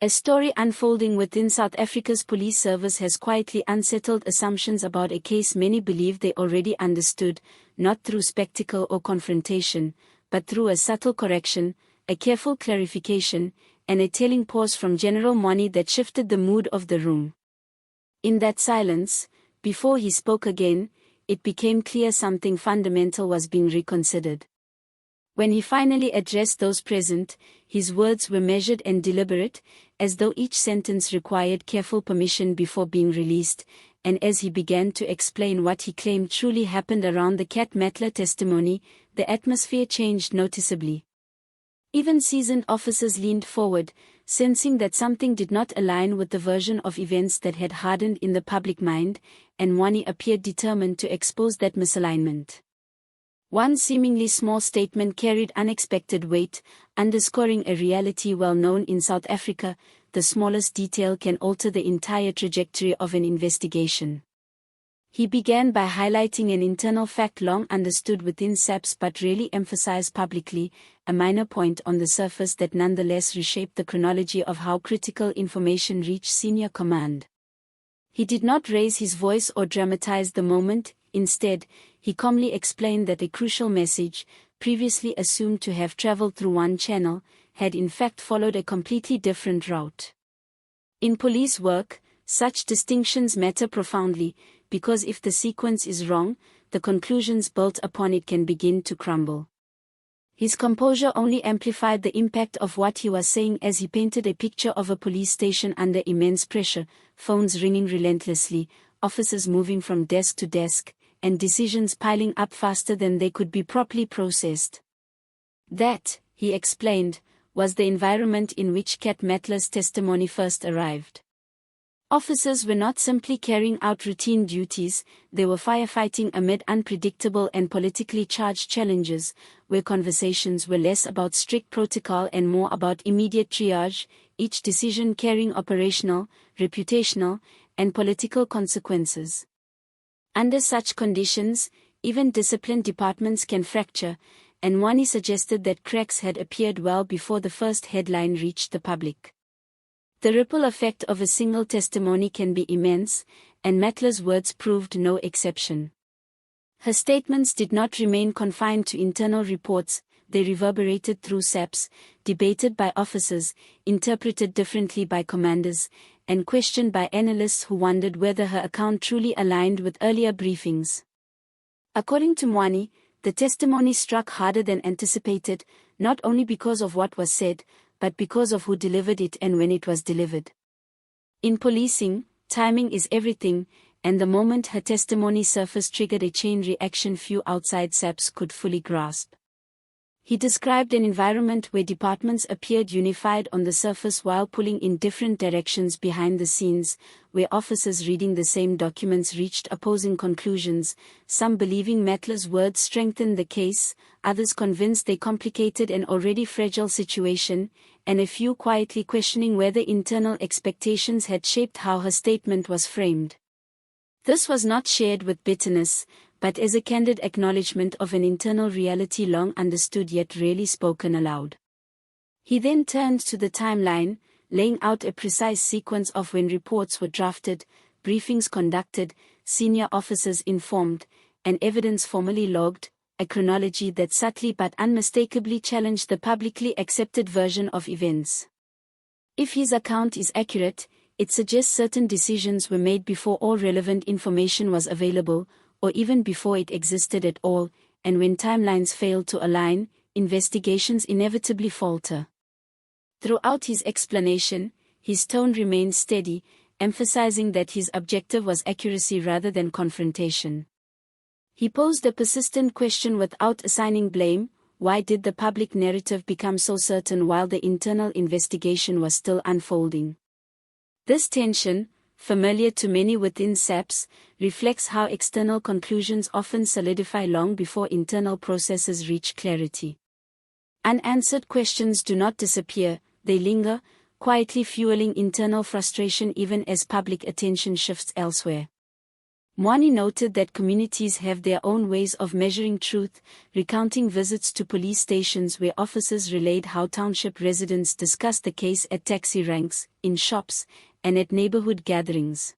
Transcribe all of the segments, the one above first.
A story unfolding within South Africa's police service has quietly unsettled assumptions about a case many believe they already understood, not through spectacle or confrontation, but through a subtle correction, a careful clarification, and a telling pause from General Mkhwanazi that shifted the mood of the room. In that silence, before he spoke again, it became clear something fundamental was being reconsidered. When he finally addressed those present, his words were measured and deliberate, as though each sentence required careful permission before being released, and as he began to explain what he claimed truly happened around the Cat Matlala testimony, the atmosphere changed noticeably. Even seasoned officers leaned forward, sensing that something did not align with the version of events that had hardened in the public mind, and Mkhwanazi appeared determined to expose that misalignment. One seemingly small statement carried unexpected weight, underscoring a reality well known in South Africa: the smallest detail can alter the entire trajectory of an investigation. He began by highlighting an internal fact long understood within SAPS but rarely emphasized publicly, a minor point on the surface that nonetheless reshaped the chronology of how critical information reached senior command. He did not raise his voice or dramatize the moment. Instead, he calmly explained that a crucial message, previously assumed to have traveled through one channel, had in fact followed a completely different route. In police work, such distinctions matter profoundly, because if the sequence is wrong, the conclusions built upon it can begin to crumble. His composure only amplified the impact of what he was saying as he painted a picture of a police station under immense pressure, phones ringing relentlessly, officers moving from desk to desk, and decisions piling up faster than they could be properly processed. That, he explained, was the environment in which Cat Matlala's testimony first arrived. Officers were not simply carrying out routine duties, they were firefighting amid unpredictable and politically charged challenges, where conversations were less about strict protocol and more about immediate triage, each decision carrying operational, reputational, and political consequences. Under such conditions, even disciplined departments can fracture, and Mkhwanazi suggested that cracks had appeared well before the first headline reached the public. The ripple effect of a single testimony can be immense, and Matlala's words proved no exception. Her statements did not remain confined to internal reports, they reverberated through SAPS, debated by officers, interpreted differently by commanders, and questioned by analysts who wondered whether her account truly aligned with earlier briefings. According to Mkhwanazi, the testimony struck harder than anticipated, not only because of what was said, but because of who delivered it and when it was delivered. In policing, timing is everything, and the moment her testimony surfaced triggered a chain reaction few outside SAPS could fully grasp. He described an environment where departments appeared unified on the surface while pulling in different directions behind the scenes, where officers reading the same documents reached opposing conclusions, some believing Matlala's words strengthened the case, others convinced they complicated an already fragile situation, and a few quietly questioning whether internal expectations had shaped how her statement was framed. This was not shared with bitterness, but as a candid acknowledgement of an internal reality long understood yet rarely spoken aloud. He then turned to the timeline, laying out a precise sequence of when reports were drafted, briefings conducted, senior officers informed, and evidence formally logged, a chronology that subtly but unmistakably challenged the publicly accepted version of events. If his account is accurate, it suggests certain decisions were made before all relevant information was available, or even before it existed at all, and when timelines fail to align, investigations inevitably falter. Throughout his explanation, his tone remained steady, emphasizing that his objective was accuracy rather than confrontation. He posed a persistent question without assigning blame: why did the public narrative become so certain while the internal investigation was still unfolding? This tension, familiar to many within SAPS, reflects how external conclusions often solidify long before internal processes reach clarity. Unanswered questions do not disappear, they linger, quietly fueling internal frustration even as public attention shifts elsewhere. Mwani noted that communities have their own ways of measuring truth, recounting visits to police stations where officers relayed how township residents discussed the case at taxi ranks, in shops, and at neighborhood gatherings.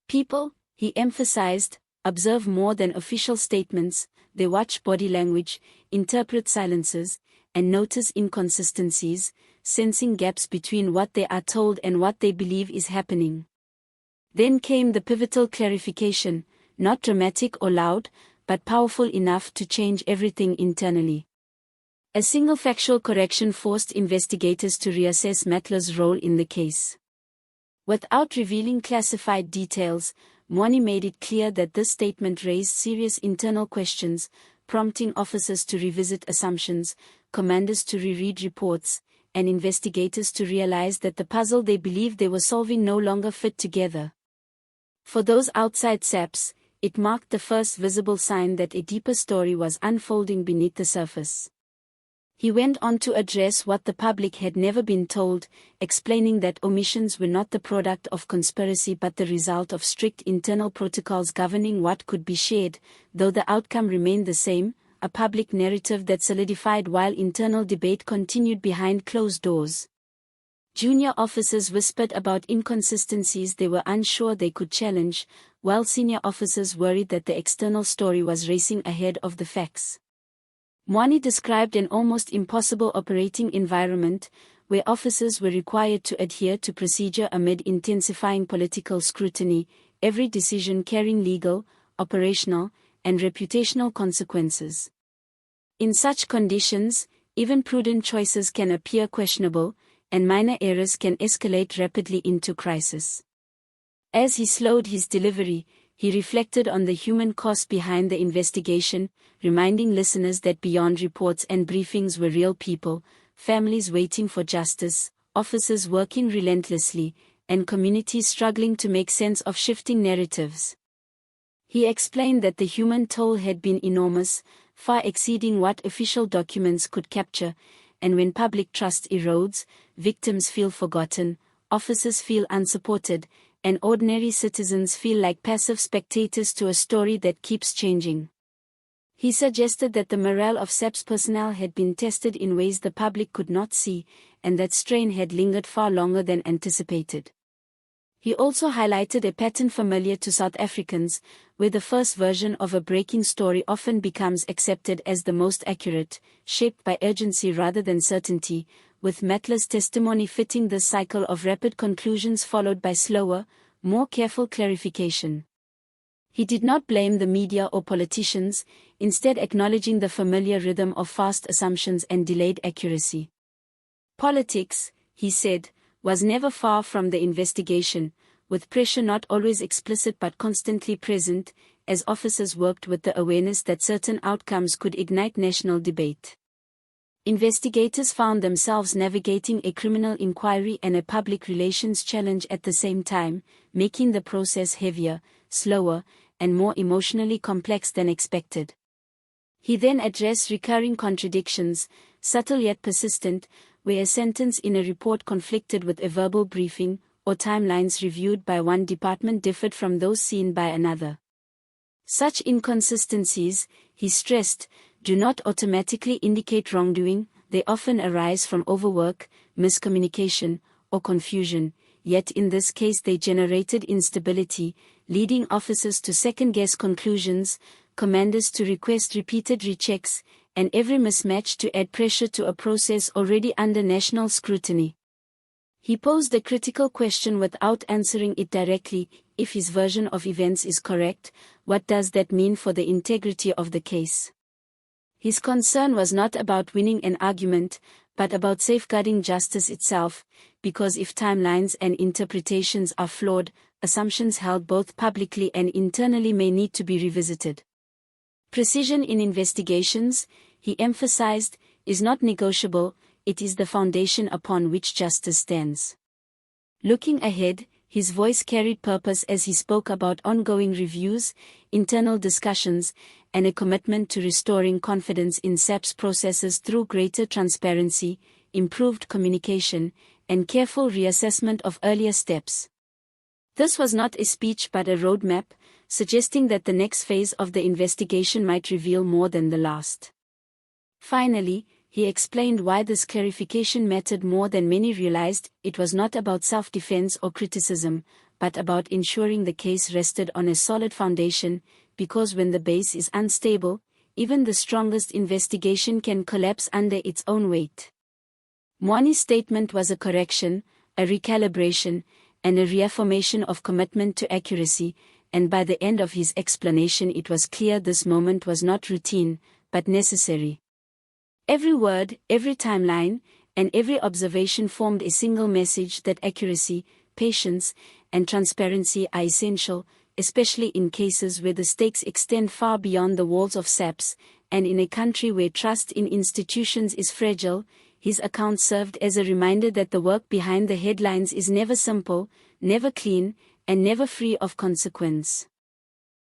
People, he emphasized, observe more than official statements, they watch body language, interpret silences, and notice inconsistencies, sensing gaps between what they are told and what they believe is happening. Then came the pivotal clarification, not dramatic or loud, but powerful enough to change everything internally. A single factual correction forced investigators to reassess Matlala's role in the case. Without revealing classified details, Mwani made it clear that this statement raised serious internal questions, prompting officers to revisit assumptions, commanders to reread reports, and investigators to realize that the puzzle they believed they were solving no longer fit together. For those outside SAPS, it marked the first visible sign that a deeper story was unfolding beneath the surface. He went on to address what the public had never been told, explaining that omissions were not the product of conspiracy but the result of strict internal protocols governing what could be shared, though the outcome remained the same, a public narrative that solidified while internal debate continued behind closed doors. Junior officers whispered about inconsistencies they were unsure they could challenge, while senior officers worried that the external story was racing ahead of the facts. Mwani described an almost impossible operating environment, where officers were required to adhere to procedure amid intensifying political scrutiny, every decision carrying legal, operational, and reputational consequences. In such conditions, even prudent choices can appear questionable, and minor errors can escalate rapidly into crisis. As he slowed his delivery, he reflected on the human cost behind the investigation, reminding listeners that beyond reports and briefings were real people, families waiting for justice, officers working relentlessly, and communities struggling to make sense of shifting narratives. He explained that the human toll had been enormous, far exceeding what official documents could capture, and when public trust erodes, victims feel forgotten, officers feel unsupported, and ordinary citizens feel like passive spectators to a story that keeps changing. He suggested that the morale of SAPS personnel had been tested in ways the public could not see, and that strain had lingered far longer than anticipated. He also highlighted a pattern familiar to South Africans, where the first version of a breaking story often becomes accepted as the most accurate, shaped by urgency rather than certainty, with Matlala's testimony fitting this cycle of rapid conclusions followed by slower, more careful clarification. He did not blame the media or politicians, instead acknowledging the familiar rhythm of fast assumptions and delayed accuracy. Politics, he said, was never far from the investigation, with pressure not always explicit but constantly present, as officers worked with the awareness that certain outcomes could ignite national debate. Investigators found themselves navigating a criminal inquiry and a public relations challenge at the same time, making the process heavier, slower, and more emotionally complex than expected. He then addressed recurring contradictions, subtle yet persistent, where a sentence in a report conflicted with a verbal briefing, or timelines reviewed by one department differed from those seen by another. Such inconsistencies, he stressed, do not automatically indicate wrongdoing, they often arise from overwork, miscommunication, or confusion, yet in this case they generated instability, leading officers to second-guess conclusions, commanders to request repeated rechecks, and every mismatch to add pressure to a process already under national scrutiny. He posed a critical question without answering it directly: if his version of events is correct, what does that mean for the integrity of the case? His concern was not about winning an argument, but about safeguarding justice itself, because if timelines and interpretations are flawed, assumptions held both publicly and internally may need to be revisited. Precision in investigations, he emphasized, is not negotiable, it is the foundation upon which justice stands. Looking ahead, his voice carried purpose as he spoke about ongoing reviews, internal discussions, and a commitment to restoring confidence in SAPS processes through greater transparency, improved communication, and careful reassessment of earlier steps. This was not a speech but a roadmap, suggesting that the next phase of the investigation might reveal more than the last. Finally, he explained why this clarification mattered more than many realized. It was not about self-defense or criticism, but about ensuring the case rested on a solid foundation, because when the base is unstable, even the strongest investigation can collapse under its own weight. Mkhwanazi's statement was a correction, a recalibration, and a reaffirmation of commitment to accuracy, and by the end of his explanation it was clear this moment was not routine, but necessary. Every word, every timeline, and every observation formed a single message that accuracy, patience, and transparency are essential, especially in cases where the stakes extend far beyond the walls of SAPS, and in a country where trust in institutions is fragile. His account served as a reminder that the work behind the headlines is never simple, never clean, and never free of consequence.